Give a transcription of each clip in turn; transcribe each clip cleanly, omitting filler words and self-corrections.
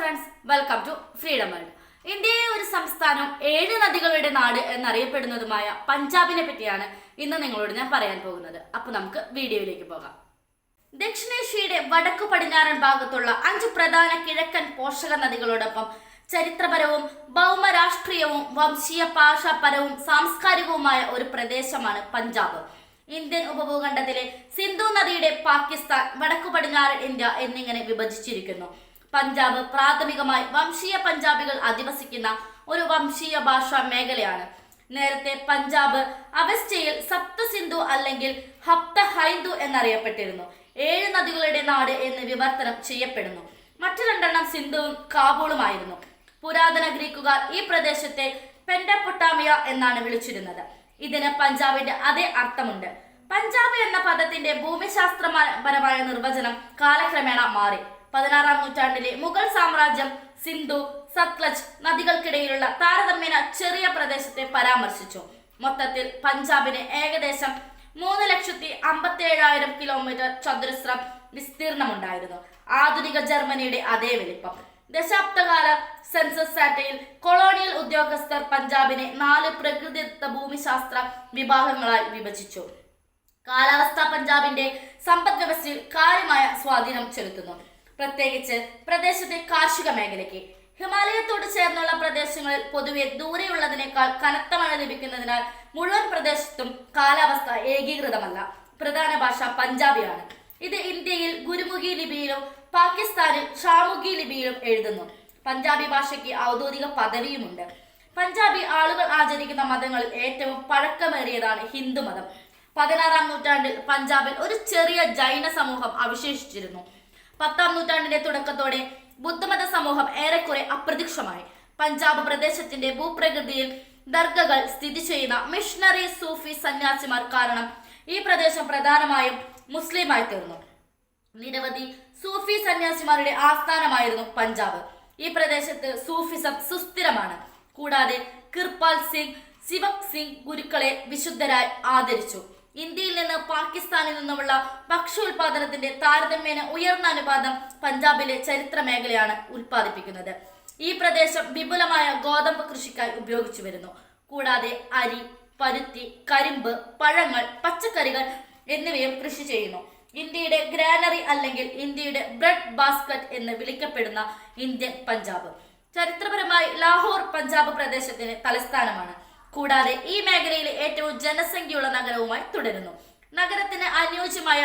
Friends, welcome to freedom world. ഇന്ത്യയിലെ ഒരു സംസ്ഥാനം 7 നദികളുടെ നാട് എന്നറിയപ്പെടുന്നതുമായ പഞ്ചാബിനെ പറ്റിയാണ് ഇന്ന് നിങ്ങളോട് ഞാൻ പറയാൻ പോകുന്നത്. അപ്പോൾ നമുക്ക് വീഡിയോയിലേക്ക് പോകാം. ദക്ഷിണേഷ്യയുടെ വടക്കു പടിഞ്ഞാറൻ ഭാഗത്തുള്ള 5 പ്രധാന കിഴക്കൻ പോഷക നദികളോടൊപ്പം ചരിത്രപരവും ഭൗമരാഷ്ട്രീയവും വംശീയ ഭാഷാപരവും സാംസ്കാരികവുമായ ഒരു പ്രദേശമാണ് പഞ്ചാബ്. ഇന്ത്യൻ ഉപഭൂഖണ്ഡത്തിലെ സിന്ധു നദിയുടെ പാകിസ്ഥാൻ, വടക്കു പടിഞ്ഞാറൻ ഇന്ത്യ എന്നിങ്ങനെ വിഭജിച്ചിരിക്കുന്നു. പഞ്ചാബ് പ്രാഥമികമായി വംശീയ പഞ്ചാബികൾ അധിവസിക്കുന്ന ഒരു വംശീയ ഭാഷാ മേഖലയാണ്. നേരത്തെ പഞ്ചാബ് അവസ്ഥയിൽ സപ്ത സിന്ധു അല്ലെങ്കിൽ ഹപ്ത ഹൈന്ദു എന്നറിയപ്പെട്ടിരുന്നു. 7 നദികളുടെ നാട് എന്ന് വിവർത്തനം ചെയ്യപ്പെടുന്നു. മറ്റു 2 സിന്ധുവും കാബൂളുമായിരുന്നു. പുരാതന ഗ്രീക്കുകാർ ഈ പ്രദേശത്തെ പെൻഡപ്പൊട്ടാമിയ എന്നാണ് വിളിച്ചിരുന്നത്. ഇതിന് പഞ്ചാബിന്റെ അതേ അർത്ഥമുണ്ട്. പഞ്ചാബ് എന്ന പദത്തിന്റെ ഭൂമിശാസ്ത്രപരമായ നിർവചനം കാലക്രമേണ മാറി. 16-ാം നൂറ്റാണ്ടിലെ മുഗൾ സാമ്രാജ്യം സിന്ധു, സത്ലജ് നദികൾക്കിടയിലുള്ള താരതമ്യേന ചെറിയ പ്രദേശത്തെ പരാമർശിച്ചു. മൊത്തത്തിൽ പഞ്ചാബിന് ഏകദേശം 3,57,000 കിലോമീറ്റർ ചതുരശ്ര വിസ്തീർണമുണ്ടായിരുന്നു. ആധുനിക ജർമ്മനിയുടെ അതേ വലിപ്പം. ദശാബ്ദകാല സെൻസസ് ഡാറ്റയിൽ കൊളോണിയൽ ഉദ്യോഗസ്ഥർ പഞ്ചാബിനെ 4 പ്രകൃതിദത്ത ഭൂമിശാസ്ത്ര വിഭാഗങ്ങളായി വിഭജിച്ചു. കാലാവസ്ഥ പഞ്ചാബിന്റെ സമ്പദ് വ്യവസ്ഥയിൽ കാര്യമായ സ്വാധീനം ചെലുത്തുന്നു, പ്രത്യേകിച്ച് പ്രദേശത്തെ കാർഷിക മേഖലയ്ക്ക്. ഹിമാലയത്തോട് ചേർന്നുള്ള പ്രദേശങ്ങളിൽ പൊതുവെ ദൂരെയുള്ളതിനേക്കാൾ കനത്ത മഴ ലഭിക്കുന്നതിനാൽ മുഴുവൻ പ്രദേശത്തും കാലാവസ്ഥ ഏകീകൃതമല്ല. പ്രധാന ഭാഷ പഞ്ചാബിയാണ്. ഇത് ഇന്ത്യയിൽ ഗുരുമുഖി ലിപിയിലും പാകിസ്ഥാനിൽ ഷാമുഖി ലിപിയിലും എഴുതുന്നു. പഞ്ചാബി ഭാഷയ്ക്ക് ഔദ്യോഗിക പദവിയുമുണ്ട്. പഞ്ചാബി ആളുകൾ ആചരിക്കുന്ന മതങ്ങളിൽ ഏറ്റവും പഴക്കമേറിയതാണ് ഹിന്ദു മതം. 16-ാം നൂറ്റാണ്ടിൽ പഞ്ചാബിൽ ഒരു ചെറിയ ജൈന സമൂഹം അവശേഷിച്ചിരുന്നു. 10-ാം നൂറ്റാണ്ടിന്റെ തുടക്കത്തോടെ ബുദ്ധമത സമൂഹം ഏറെക്കുറെ അപ്രത്യക്ഷമായി. പഞ്ചാബ് പ്രദേശത്തിന്റെ ഭൂപ്രകൃതിയിൽ ദർഗകൾ സ്ഥിതി ചെയ്യുന്ന മിഷണറി സൂഫി സന്യാസിമാർ കാരണം ഈ പ്രദേശം പ്രധാനമായും മുസ്ലിമായി തീർന്നു. നിരവധി സൂഫി സന്യാസിമാരുടെ ആസ്ഥാനമായിരുന്നു പഞ്ചാബ്. ഈ പ്രദേശത്ത് സൂഫിസം സുസ്ഥിരമാണ്. കൂടാതെ കിർപാൽ സിംഗ്, സിവക് സിംഗ് ഗുരുക്കളെ വിശുദ്ധരായി ആദരിച്ചു. ഇന്ത്യയിൽ നിന്ന് പാകിസ്ഥാനിൽ നിന്നുമുള്ള ഭക്ഷ്യോൽപാദനത്തിന്റെ താരതമ്യേന ഉയർന്ന അനുപാതം പഞ്ചാബിലെ ചരിത്ര മേഖലയാണ് ഉൽപ്പാദിപ്പിക്കുന്നത്. ഈ പ്രദേശം വിപുലമായ ഗോതമ്പ് കൃഷിക്കായി ഉപയോഗിച്ചു വരുന്നു. കൂടാതെ അരി, പരുത്തി, കരിമ്പ്, പഴങ്ങൾ, പച്ചക്കറികൾ എന്നിവയും കൃഷി ചെയ്യുന്നു. ഇന്ത്യയുടെ ഗ്രാനറി അല്ലെങ്കിൽ ഇന്ത്യയുടെ ബ്രെഡ് ബാസ്ക്കറ്റ് എന്ന് വിളിക്കപ്പെടുന്ന ഇന്ത്യൻ പഞ്ചാബ് ചരിത്രപരമായി ലാഹോർ പഞ്ചാബ് പ്രദേശത്തിന് തലസ്ഥാനമാണ്. കൂടാതെ ഈ മേഖലയിലെ ഏറ്റവും ജനസംഖ്യയുള്ള നഗരവുമായി തുടരുന്നു. നഗരത്തിന് അനുയോജ്യമായ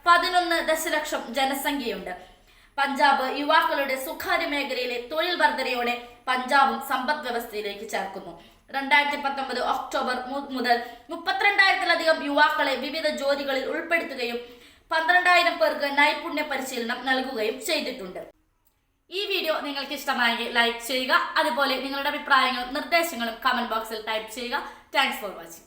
11 ദശലക്ഷം ജനസംഖ്യയുണ്ട്. പഞ്ചാബ് യുവാക്കളുടെ സ്വകാര്യ മേഖലയിലെ തൊഴിൽ വർധനയോടെ പഞ്ചാബും സമ്പദ് വ്യവസ്ഥയിലേക്ക് ചേർക്കുന്നു. 2019 ഒക്ടോബർ മുതൽ 32,000-ലധികം യുവാക്കളെ വിവിധ ജോലികളിൽ ഉൾപ്പെടുത്തുകയും 12,000 പേർക്ക് നൈപുണ്യ പരിശീലനം നൽകുകയും ചെയ്തിട്ടുണ്ട്. ഈ വീഡിയോ നിങ്ങൾക്ക് ഇഷ്ടമായെങ്കിൽ ലൈക്ക് ചെയ്യുക. അതുപോലെ നിങ്ങളുടെ അഭിപ്രായങ്ങളും നിർദ്ദേശങ്ങളും കമന്റ് ബോക്സിൽ ടൈപ്പ് ചെയ്യുക. Thanks for watching.